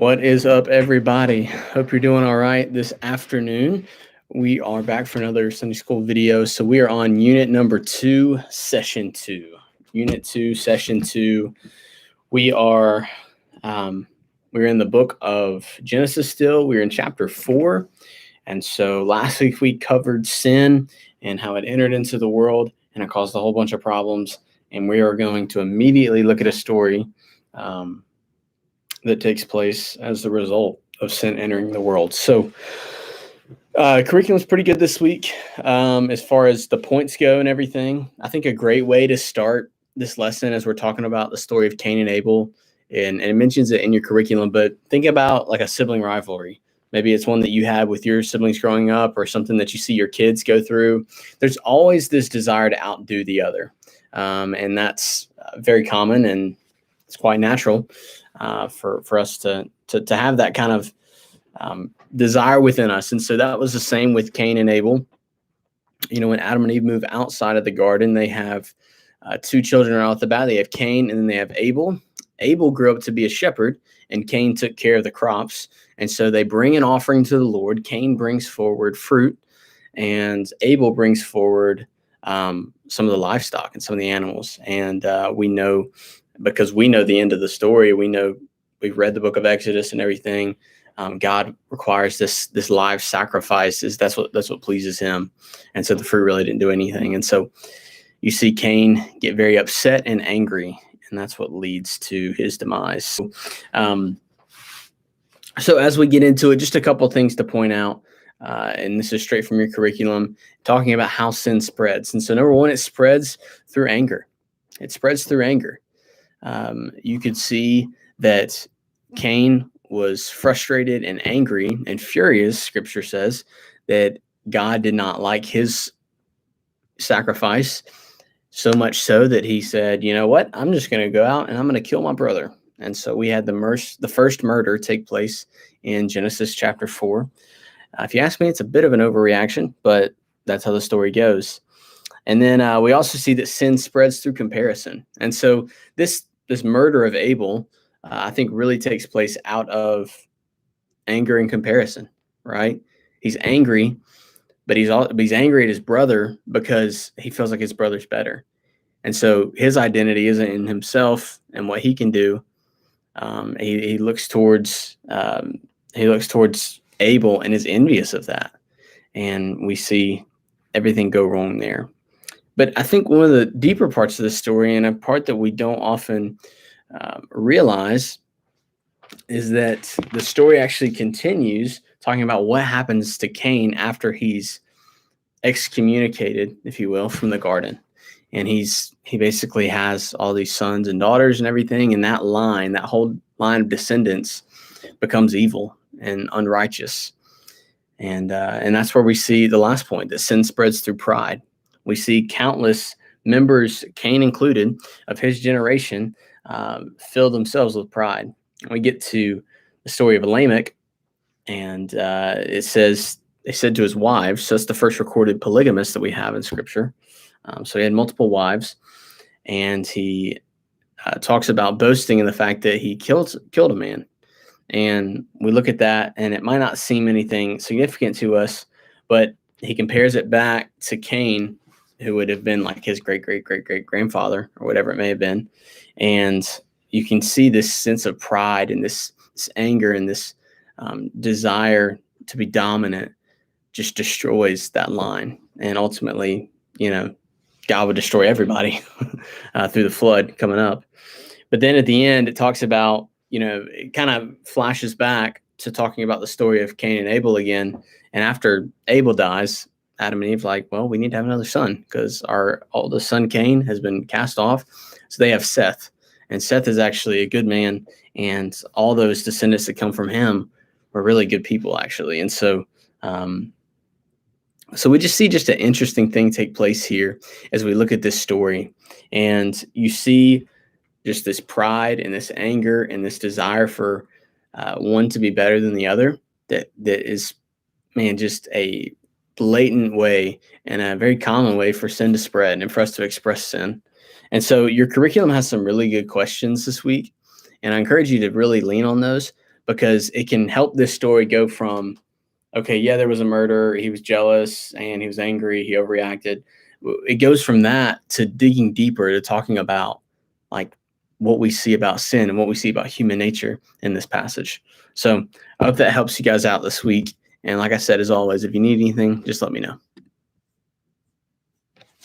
What is up, everybody? Hope you're doing all right this afternoon. We are back for another Sunday school video. So we are on unit number 2, session 2. Unit 2, session 2. We are we're in the book of Genesis still. We're in chapter 4. And so last week we covered sin and how it entered into the world and it caused a whole bunch of problems. And we are going to immediately look at a story that takes place as the result of sin entering the world. So curriculum's pretty good this week as far as the points go and everything. I think a great way to start this lesson as we're talking about the story of Cain and Abel, and it mentions it in your curriculum, but think about like a sibling rivalry. Maybe it's one that you had with your siblings growing up or something that you see your kids go through. There's always this desire to outdo the other. And that's very common and it's quite natural for us to have that kind of desire within us. And so that was the same with Cain and Abel. You know, when Adam and Eve move outside of the garden, they have two children right off the bat. They have Cain and then they have Abel. Abel grew up to be a shepherd and Cain took care of the crops. And so they bring an offering to the Lord. Cain brings forward fruit and Abel brings forward some of the livestock and some of the animals. And we know, because we know the end of the story, we know we've read the book of Exodus and everything. God requires this live sacrifices. That's what pleases him. And so the fruit really didn't do anything. And so you see Cain get very upset and angry, and that's what leads to his demise. So as we get into it, just a couple of things to point out. And this is straight from your curriculum, talking about how sin spreads. And so number one, it spreads through anger. It spreads through anger. You could see that Cain was frustrated and angry and furious. Scripture says that God did not like his sacrifice, so much so that he said, you know what, I'm just going to go out and I'm going to kill my brother. And so we had the first murder take place in Genesis chapter 4. If you ask me, it's a bit of an overreaction, but that's how the story goes. And then we also see that sin spreads through comparison. And so this murder of Abel, I think really takes place out of anger and comparison, right? He's angry, but he's angry at his brother because he feels like his brother's better. And so his identity isn't in himself and what he can do. He looks towards Abel and is envious of that. And we see everything go wrong there. But I think one of the deeper parts of the story, and a part that we don't often realize, is that the story actually continues talking about what happens to Cain after he's excommunicated, if you will, from the garden. And he basically has all these sons and daughters and everything, and that whole line of descendants becomes evil and unrighteous. And that's where we see the last point, that sin spreads through pride. We see countless members, Cain included, of his generation fill themselves with pride. We get to the story of Lamech, and it says, they said to his wives, so that's the first recorded polygamist that we have in Scripture. So he had multiple wives, and he talks about boasting in the fact that he killed a man. And we look at that, and it might not seem anything significant to us, but he compares it back to Cain, who would have been like his great-great-great-great-grandfather or whatever it may have been. And you can see this sense of pride and this anger and this desire to be dominant just destroys that line. And ultimately, you know, God would destroy everybody through the flood coming up. But then at the end, it talks about, you know, it kind of flashes back to talking about the story of Cain and Abel again. And after Abel dies, Adam and Eve like, well, we need to have another son because our oldest son Cain has been cast off. So they have Seth. And Seth is actually a good man. And all those descendants that come from him were really good people, actually. And so so we just see just an interesting thing take place here as we look at this story. And you see just this pride and this anger and this desire for one to be better than the other that is, man, just a blatant way and a very common way for sin to spread and for us to express sin. And so your curriculum has some really good questions this week, and I encourage you to really lean on those. because it can help this story go from, okay, yeah, there was a murder, he was jealous and he was angry, he overreacted. It goes from that to digging deeper, to talking about like what we see about sin and what we see about human nature in this passage. So I hope that helps you guys out this week. And like I said, as always, if you need anything, just let me know.